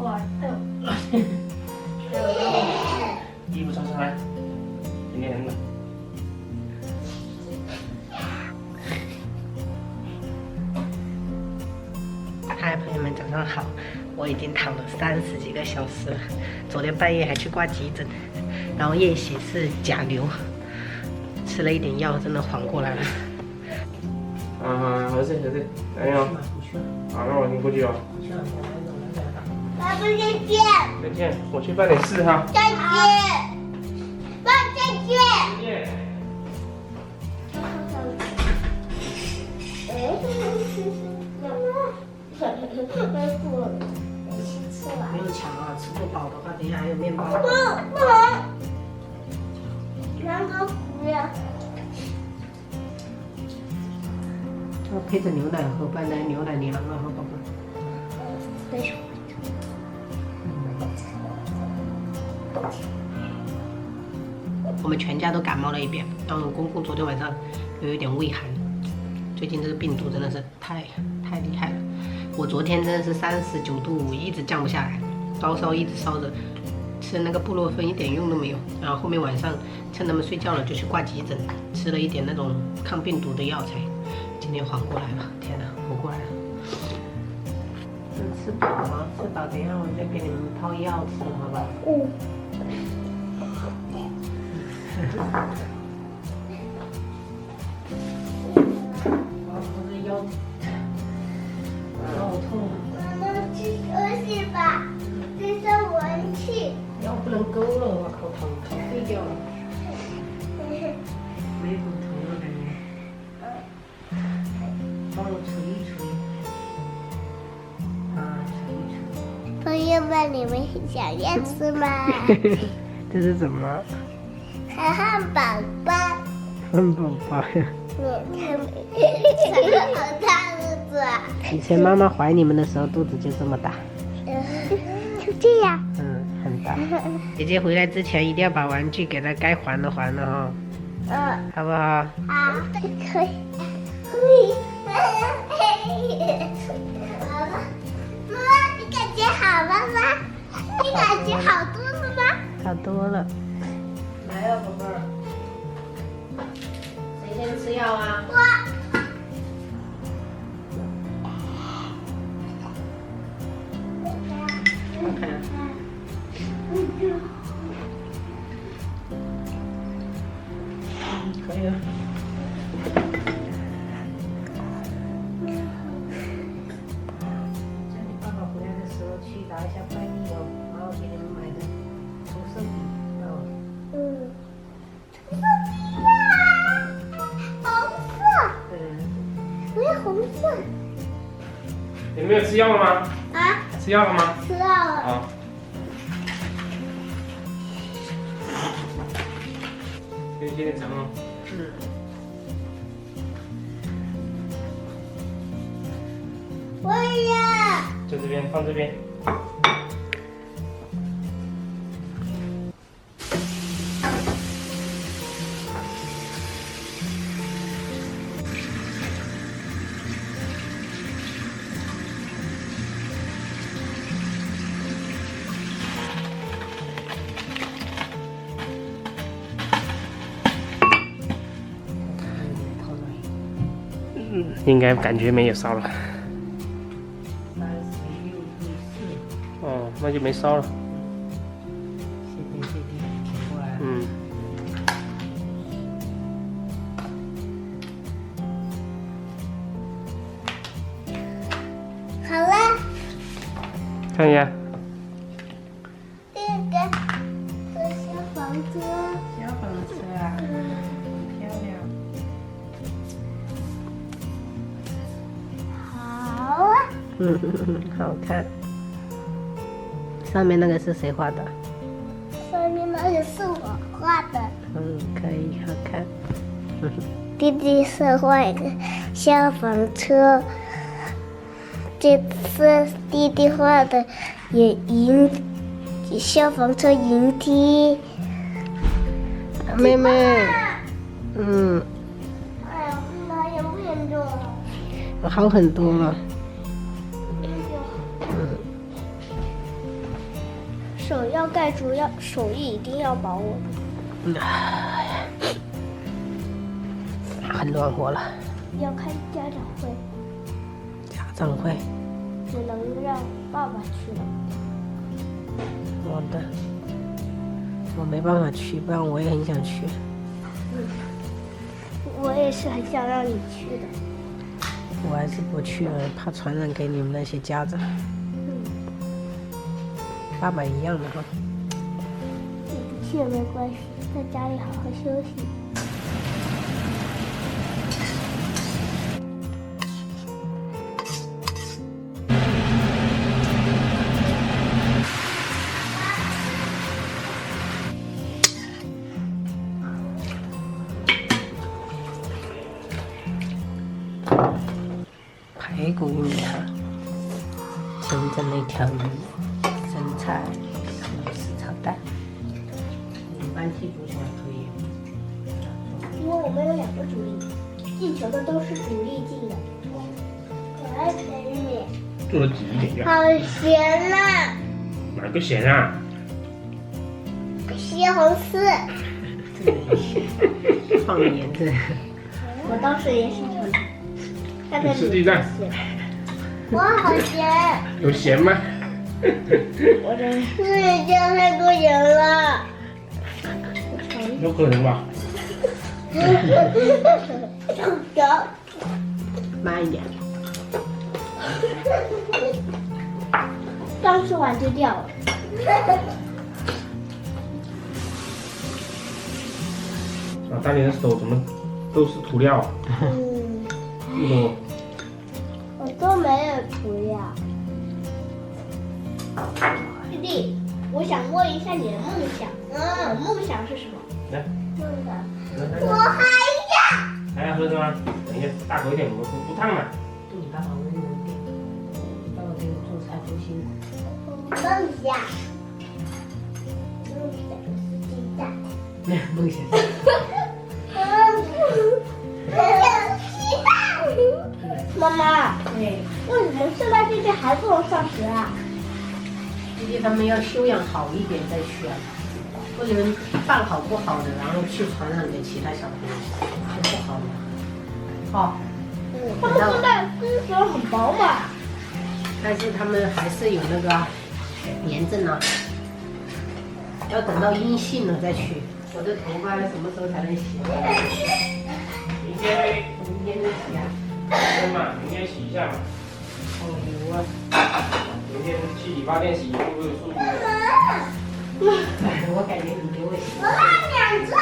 哇，衣服穿上来，今天很冷。嗨，朋友们，早上好！我已经躺了30几个小时了，昨天半夜还去挂急诊，然后验血是甲流，吃了一点药，真的缓过来了。合适。哎呀，好，那我先过去哦。爸爸再见。再见，我去办点事哈。再见。爸再见。再见。没有抢啊，吃不饱的话，等一下还有面包。不，两个苦呀。要配着牛奶喝，不然牛奶凉了，好宝贝。没事。我们全家都感冒了一遍，然后公公昨天晚上有一点畏寒。最近这个病毒真的是太厉害了，我昨天真的是39度5，一直降不下来，高烧一直烧着，吃那个布洛芬一点用都没有。然后后面晚上趁他们睡觉了就去挂急诊，吃了一点那种抗病毒的药材，今天缓过来了。天哪，活过来了。吃饱吗？吃饱，等一下我再给你们泡药吃，好吧？我的腰痛。妈妈去休息吧，这是文气。腰不能勾了，我靠，疼废掉了，没骨头了感觉。帮我捶一捶。捶一捶。朋友们，你们想要吃吗？这是什么？汉堡包。汉堡包呀。你看，好大肚子啊！以前妈妈怀你们的时候，肚子就这么大。就这样。很大。姐姐回来之前一定要把玩具给她该还的还了哈。好不好？好，可以。妈妈，你感觉好了吗？你感觉好多了吗？好多了。来呀，宝贝儿。谁先吃药啊？我。可以了。叫你爸爸回来的时候去拿一下快递哦，然后给你们买的涂色笔哦。涂色笔呀，红色。我要红色。你没有吃药了吗？啊？吃药了吗？吃到了。啊。给你接点糖哦。我也。在这边，放这边。应该感觉没有烧了。哦，那就没烧了。好了。看一下。这个是消防车。消防车啊。漂亮。好啊。好看。上面那个是谁画的？上面那个是我画的。可以，好看。弟弟是画一个消防车，这是弟弟画的消防车迎梯。妹妹。哎呀，妈严不严重啊？好很多了。手要盖住，手艺一定要保稳。很暖和了。要开家长会，家长会，只能让爸爸去了。好的，我没办法去，不然我也很想去。我也是很想让你去的。我还是不去了，怕传染给你们那些家长。爸爸一样的哈。你不去也没关系，在家里好好休息。排骨玉米汤，清蒸的一条鱼，生菜，肉丝炒蛋。一般替补起来可以。因为我们有2个主力，进球的都是主力进的。我爱吃玉米，做的挤一点就好。好咸呐！哪个咸啊？西红柿，放盐的。我当时也是成的。看看吃鸡蛋，哇，好咸！有咸吗？我这是加太多盐了。有可能吧。走，慢一点。刚吃完就掉了。啊，大你的手怎么都是涂料啊？这么多。我都没有涂料。弟弟，我想问一下你的梦想。你的梦想是什么？来，梦想。我还要。还要喝是吗？等一下，大口一点，我不烫嘛。你爸爸温柔点，爸爸给我做菜多辛苦。梦想。梦想是鸡蛋。梦想。妈妈，为什么现在弟弟还不能上学啊？弟弟他们要修养好一点再去啊，不能饭好不好的，然后去传染给其他小朋友，这不好的。哦，他们现在知识很饱满，但是他们还是有那个炎症啊，要等到阴性了再去。我的头发什么时候才能洗？明天，明天就洗啊。明天嘛，明天洗一下嘛。哦，有啊。明天去理发店洗衣服会有数据的。我感觉你给我洗。我2张。